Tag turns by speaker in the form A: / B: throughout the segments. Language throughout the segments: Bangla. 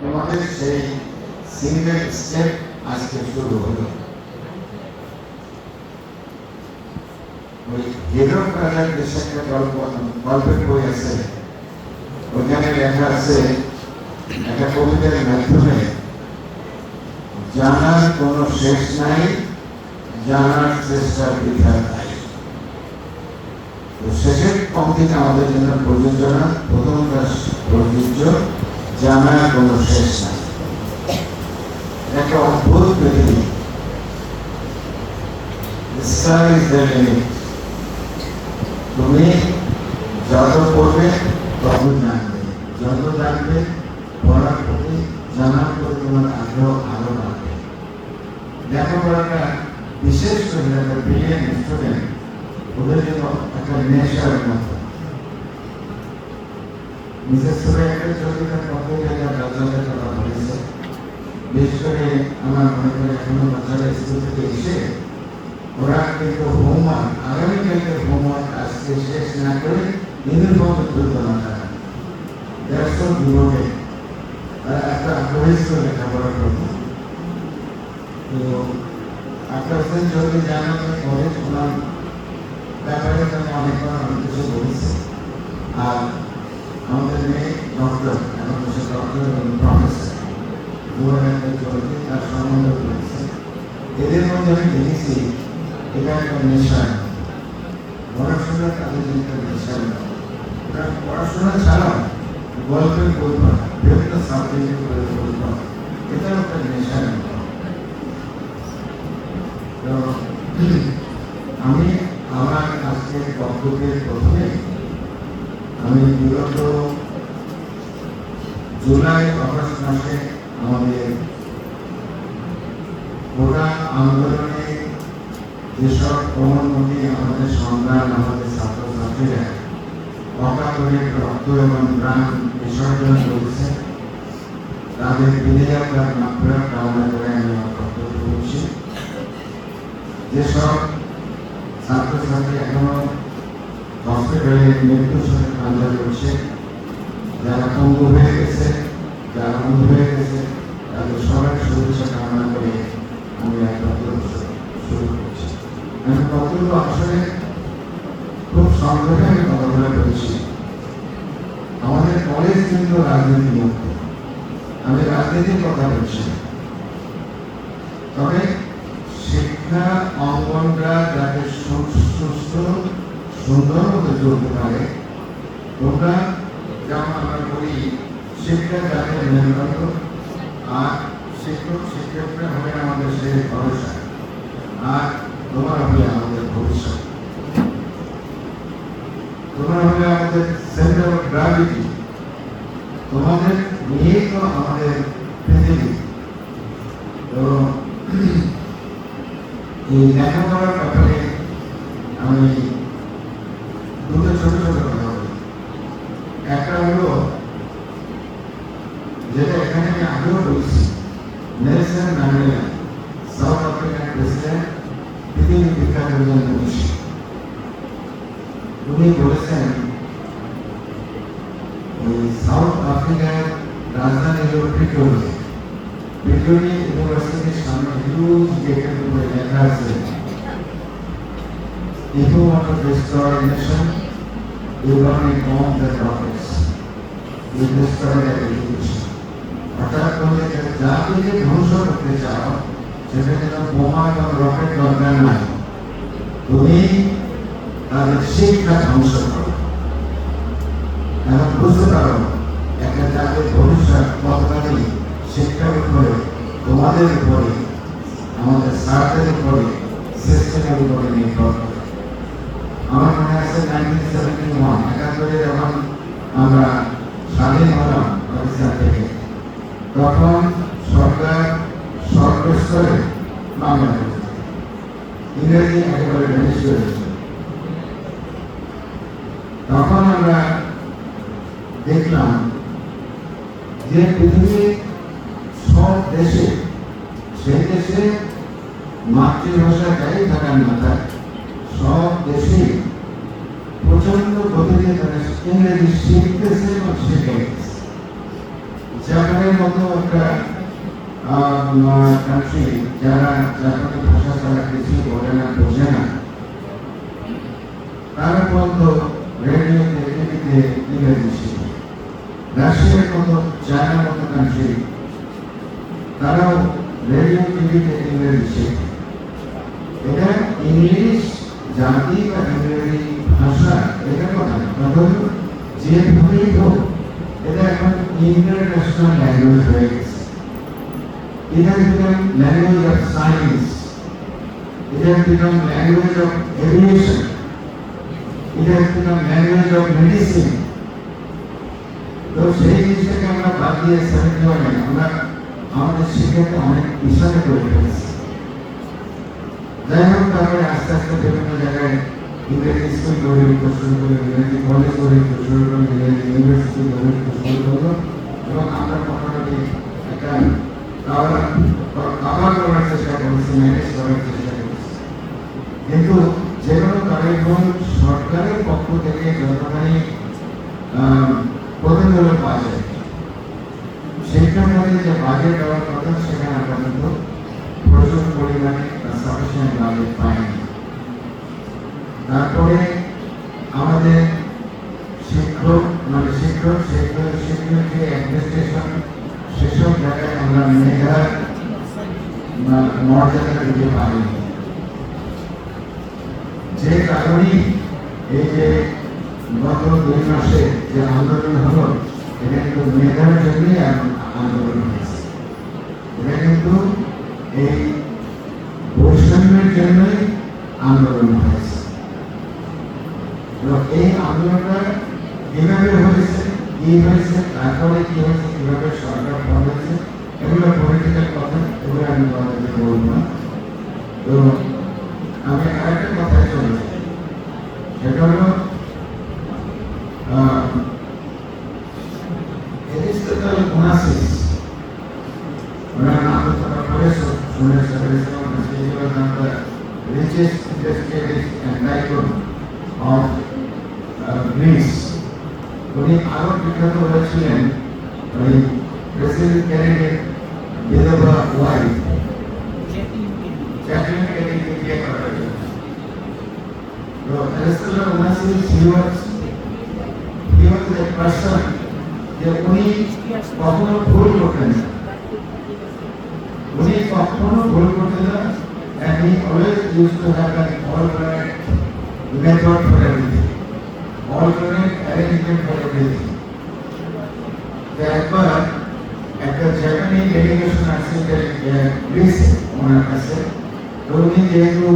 A: তোমাদের সেই সিঙ্গেল স্টেপ আজকে শুরু হলো। ওই হিরো রাজার দেশে একটা গল্পের বই আছে, ওইখানে লেখা আছে একটা কবিতার মাধ্যমে, জানার কোনো শেষ নাই, জানার চেষ্টা বৃথা নাই। তো শেষের পংক্তিটা আমাদের জন্য প্রযোজ্য না, প্রথমটা প্রযোজ্য, জানার কোনো শেষ নাই। একটা অদ্ভুত পৃথিবী, sky is the limit। তুমি যত পড়বে তত জানবে, যত জানবে পড়ার প্রতি, জানার প্রতি তোমার আগ্রহ আরো বাড়বে। লেখাপড়াটা বিশেষ করে যারা ব্রিলিয়েন্ট স্টুডেন্ট, ওদের জন্য একটা নেশার মতো। বিশেষ করে একটা চরিত্রের পথে যারা বাচ্চাদের কথা বলেছে, বিশেষ করে আমার মনে করে এখনো বাচ্চারা স্কুল থেকে এসে ওরা কিন্তু হোমওয়ার্ক, আগামীকালকে হোমওয়ার্ক আজকে শেষ না করে দিনের মতো তুলতে না তারা দেড়শো জীবনে তারা একটা আগ্রহী লেখাপড়া করতো। তো আক্তার হোসেন চৌধুরী জানাতে কলেজ ওনার ব্যাপারে আমি অনেকবার অনেক কিছু বলেছি। আর আমাদের মেয়ে ডক্টর, এখন সে ডক্টর এবং প্রফেসর দুর্গানন্দ চৌধুরী, তার সম্বন্ধে বলেছে। এদের মধ্যে আমি দেখেছি এটা একটা নেশার, পড়াশোনা তাদের জন্য একটা নেশার। ওরা পড়াশোনা ছাড়াও গল্পের বই পড়া, বিভিন্ন সাবজেক্টের বই পড়া, এটাও একটা নেশার। তো আমি আমার আজকের বক্তব্যের প্রথমে আমি বিগত জুলাই আগস্ট মাসে আমাদের গোটা আন্দোলনে যেসব ক্রমমুখী আমাদের সংগ্রাম, আমাদের ছাত্রছাত্রীরা অকাতরে রক্ত এবং প্রাণ বিসর্জন করেছে, তাদের বিধেয়তার মাত্রা কামনা করে আমি আমার বক্তব্য করছি। যেসব ছাত্রছাত্রী এখনো হসপিটালে মৃত্যুর সাথে কান্না করছে, যারা পঙ্গু হয়ে গেছে, যারা অন্ধ হয়ে গেছে, তাদের সবার শুভেচ্ছা কামনা করে আমি এক বক্তব্য শুরু করছি। আমি বক্তব্য আসলে খুব সংক্ষেপে আমি কথাগুলো বলছি। আমাদের কলেজ কিন্তু রাজনীতি মুক্ত, আমি রাজনীতির কথা বলছি। তবে শিক্ষা অঙ্গনটা যাতে সুস্থ সুন্দর মতো চলতে পারে, তোমরা যেমন আমরা বলি শিক্ষা যাতে মেরুদণ্ড, আর শিক্ষক শিক্ষকরা হবে আমাদের সেই ভরসা, আর তোমার হবে আমাদের ভবিষ্যৎ, তোমার হবে আমাদের সেন্টার অফ গ্র্যাভিটি। তোমাদের নিয়েই তো আমাদের পৃথিবী। তো এই লেখাপড়ার ব্যাপারে আমি দুটো ছোট ছোট কথা বলি। একটা হলো যেটা এখানে আমি আগেও বলছি, Nelson Mandela, south African president, পৃথিবী বিখ্যাত একজন মনীষী। উনি বলেছেন সাউথ আফ্রিকার রাজধানী হল প্রিটোরিয়া। প্রিটোরিয়া ইউনিভার্সিটির সামনে হিউজ গেটের উপরে লেখা আছে, if you want to destroy a nation, you only bomb the rockets, you destroy the education। অর্থাৎ তুমি জাতিকে ধ্বংস করতে চাও, সেটা যেন বোমা এবং রকেট দরকার নাই, তুমি তাদের শিক্ষা ধ্বংস করো। এখন বুঝতে পারো একটা জাতির ভবিষ্যৎ কতখানি শিক্ষার উপরে, তোমাদের উপরে, আমাদের স্বার্থের উপরে, সিস্টেমের উপরে নির্ভর করে। আমার মনে আছে 1971 একাত্তরে যখন আমরা স্বাধীন হলাম পাকিস্তান থেকে, তখন সরকার সর্বস্তরে বাংলা বলছে, ইংরেজি একেবারে ভেনিশ করেছে। তখন আমরা দেখলাম যে পৃথিবীর সব দেশে, সেই দেশে মাতৃভাষা যাই থাকার না থাক, সব দেশে প্রচন্ড গতিতে তারা ইংরেজি শিখতেছে এবং শিখে গেছে। জাপানের মতো একটা কান্ট্রি যারা জাপানি ভাষা ছাড়া কিছু বলে না বোঝে না, তারা বলতো রেডিওতে টিভিতে ইংরেজি শিখে। রাশিয়ার মতো চায়নার মতো কান্ট্রি তারাও রেডিও টিভিতে ইংরেজি শেখে। এটা ইংলিশ জাতি বা ইংরেজি ভাষা এটা কথা যেভাবেই হোক এটা এখন ইন্টারন্যাশনাল ল্যাঙ্গুয়েজ হয়ে গেছে। It has become language of science. It has become language of aviation. It has become language of medicine. তো সেই জিনিসটাকে আমরা বাদ দিয়ে সামনে আমরা আমাদের শিক্ষাকে অনেক পিছনে করে ফেলেছি। যাই হোক, তারপরে আস্তে আস্তে বিভিন্ন জায়গায় ইংরেজি স্কুল গড়ে উঠতে শুরু করে, ইংরেজি কলেজ গড়ে উঠতে শুরু করে, ইংরেজি ইউনিভার্সিটি গড়ে উঠতে শুরু করলো এবং আমরা মোটামুটি একটা কাভার করার চেষ্টা করেছি, ম্যানেজ করার চেষ্টা করেছি। কিন্তু যেগুলো কারিগর সরকারের পক্ষ থেকে যতখানি প্রতিফলন পাওয়া যায়, সেইটার মধ্যে যে বাজেট দেওয়ার কথা সেখানে আমরা কিন্তু প্রচুর পরিমাণে সাফিসিয়েন্ট বাজেট পাইনি। তারপরে আমাদের শিক্ষক অ্যাডমিনিস্ট্রেশন সেসব জায়গায় আমরা মেধার মর্যাদা দিতে পারি। যে কারণে এই যে গত 2 মাসে যে আন্দোলন হলো, এটা কিন্তু মেধার জন্যই আন্দোলন হয়েছে। এটা কিন্তু এই বৈষম্যের জন্যই আন্দোলন হয়েছে। এই আন্দোলনটা কিভাবে হয়েছে, কি হয়েছে, তারপরে কি হয়েছে, কিভাবে সরকার হয়েছে, এগুলো পলিটিক্যাল কথা, এগুলো আমি তোমাদেরকে বলবো না। তো আমি আরেকটা কথায় চলে যাই, সেটা হলো এরিস্টটল ওনাসিস, ওনার নাম তোমরা পড়েছো, শুনেছো, richest industrialist and tycoon of Greece. উনি আরো বিখ্যাত হয়েছিলেন ওই প্রেসিডেন্ট কেনেডির বিধবা ওয়াইফ জ্যাকলিন কেনেডিকে বিয়ে করার জন্য। তো Aristotle ওনাসিস he was a person যে উনি কখনো ভুল করতেন না, উনি কখনো ভুল করতেন না, and he always used to have an alternate method for everything, alternate arrangement for everything. একবার একটা জাপানি ডেলিগেশন আসছে গ্রিসে ওনার কাছে। তো উনি যেহেতু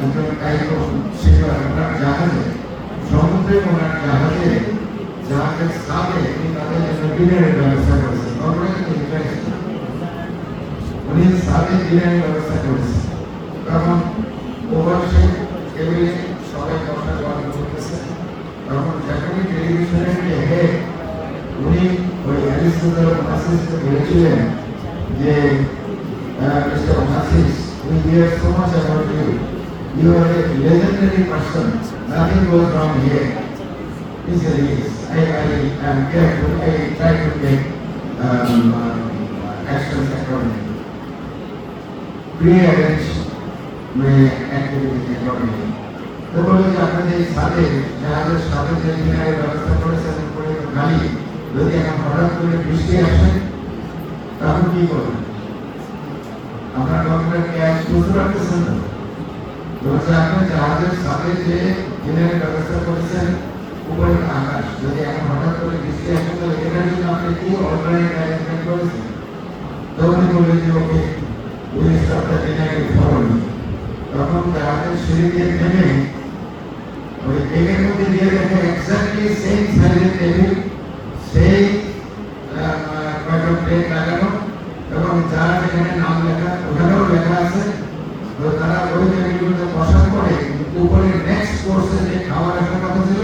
A: একজন টাইকন ছিল, ওনার জাহাজে সমুদ্রে, ওনার জাহাজের সাথে উনি তাদের জন্য ডিনারের ব্যবস্থা করেছেন। উনি সাথে ডিনারের ব্যবস্থা করেছেন। তখন ওভার সেই টেবিলে সবাই বসা গল্প করতেছে। তখন জাপানি টেলিভিশনের হেড উনি ওই এরিস্টটল ওনাসিসকে বলেছিলেন যে mister ওনাসিস, we hear so much about you. You are a legendary person. Nothing goes wrong here. He said, yes, I am careful. I try to take actions accordingly. Pre-arrange my activities accordingly. তো বলে যে আপনাদের সাথে জাহাজের সাথে যে ডিনারের ব্যবস্থা করেছেন করে গাড়ি, যদি এখন হঠাৎ করে বৃষ্টি আসে তখন কি করবেন? আপনার ডক্টর ক্যাশ বুঝতে পারতেছেন না। বলছে আপনি জাহাজের সাথে যে ডিনারের ব্যবস্থা করেছেন উপরের আকাশ, যদি এখন হঠাৎ করে বৃষ্টি আসে তো এটার জন্য আপনি কি অল্টারনেট অ্যারেঞ্জমেন্ট করেছেন? তখন বলবে যে okay we stop the dinner follow me. তখন জাহাজের সিঁড়ি দিয়ে নেমে ওই টেবিলের মধ্যে দিয়ে দেখে এক্স্যাক্টলি সেম সাইজের টেবিল, সেই কয়টা প্লেট লাগানো এবং যার যেখানে নাম লেখা ওখানেও লেখা আছে। তো তারা ওই টেবিলগুলোতে বসার পরে উপরে নেক্সট কোর্সে যে খাবার আসার কথা ছিল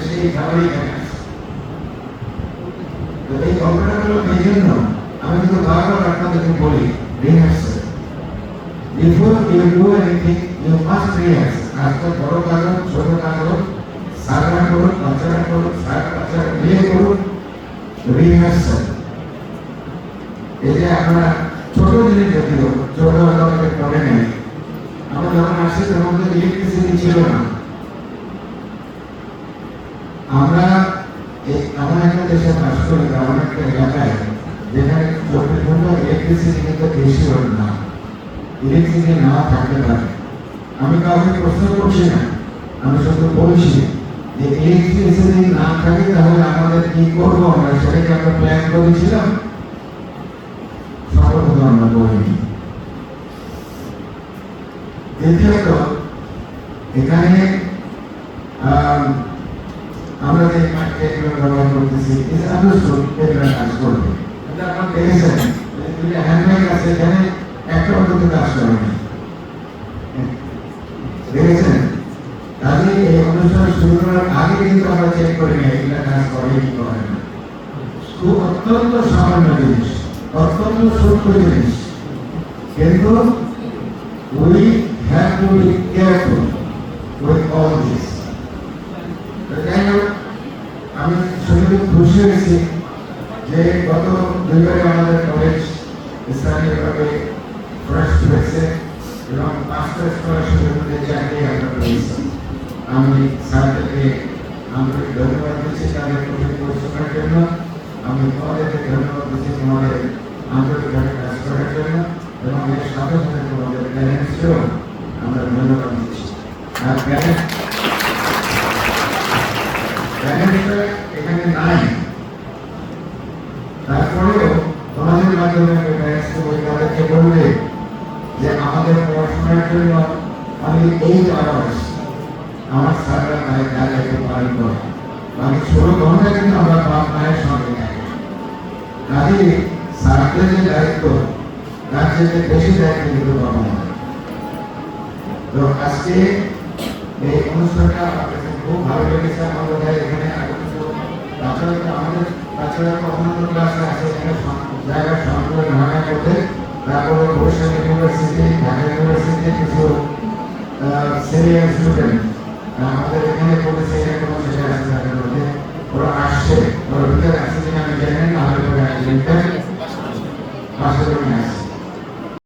A: সেই খাবারই এখানে আছে। তো এই গল্পটা হলো এই জন্য আমি কিন্তু বারবার আপনাদেরকে বলি, rehearsal. Before you do anything, you must rehearse. আজকে বড় কাজ, ছোট কাজ, সারা করুন, বাচ্চারা করুন, সারা বাচ্চারা বিয়ে করুন, রিহার্সাল। এই যে আমরা ছোট জিনিস যদিও ছোট আমাদের পড়ে নেই, আমরা যখন আসছি তখন তো ইলেকট্রিসিটি ছিল না। আমরা এমন একটা দেশে বাস করি, এমন একটা এলাকায় যেখানে 24 ঘন্টা ইলেকট্রিসিটি কিন্তু বেশি হয় না, ইলেকট্রিসিটি না থাকতে পারে। আমি কাউকে প্রশ্ন করছি না, আমি শুধু বলছি যে ইলেকট্রিসিটি না থাকে তাহলে আমাদের কি করবো, আমরা সেটাকে আমরা প্ল্যান করেছিলাম, সম্ভবত আমরা করিনি। দ্বিতীয়ত, এখানে আমরা যে মার্কেটগুলো ব্যবহার করতেছি এগুলো কাজ করবে। আপনারা দেখেছেন হ্যান্ডব্যাগ আছে, এখানে একটা অন্তত কাজ করে না, দেখেছেন? কাজে এই অনুষ্ঠান শুরু করার আগে কিন্তু আমরা চেক করি না এগুলা কাজ করে কি করে না। খুব অত্যন্ত সামান্য জিনিস, অত্যন্ত সূক্ষ্ম জিনিস, কিন্তু we have to be careful with all this. যাই হোক, আমি শুধু খুশি হয়েছি যে গত দুইবারে আমাদের কলেজ স্থানীয়ভাবে ফার্স্ট হয়েছে এবং 5টা স্কলারশিপের মধ্যে 4টি আমরা পেয়েছি। আমি স্যারদেরকে আন্তরিক ধন্যবাদ দিচ্ছি তাদের কঠিন পরিশ্রমের জন্য। আমি তোমাদেরকে ধন্যবাদ দিচ্ছি তোমাদের আন্তরিকভাবে কাজ করার জন্য, এবং এর সাথে সাথে তোমাদের প্যারেন্টসকেও আমরা ধন্যবাদ দিচ্ছি। আর প্যারেন্টসরা এখানে নাই, তারপরেও তোমাদের মাধ্যমে তাদেরকে বলবে যে আমাদের পড়াশোনার জন্য আমি 8 আওয়ার্স আমার স্যাররা দায়িত্ব পালন করে, বাকি 16 ঘন্টা কিন্তু আমরা বাপ মায়ের সঙ্গে থাকি। কাজে স্যারদের যে দায়িত্ব তার চেয়ে বেশি দায়িত্ব কিন্তু পাবো না। তো আজকে এই অনুষ্ঠানটা আপনাদের খুব ভালো লেগেছে। আমার বোধ হয় এখানে আমাদের বাচ্চারা অন্যান্য ক্লাসে আছে, এখানে জায়গা সংকলন ঢাকার মধ্যে, তারপরে বরিশাল ইউনিভার্সিটি, ঢাকা ইউনিভার্সিটি কিছু সিনিয়র স্টুডেন্ট আমাদের এখানে পড়েছে, এখানে কোনো ছেলে আছে ঢাকার মধ্যে, ওরা আসছে, ওরা ভিতরে আসছে কিনা আমি জানি না, আমাদের আসছে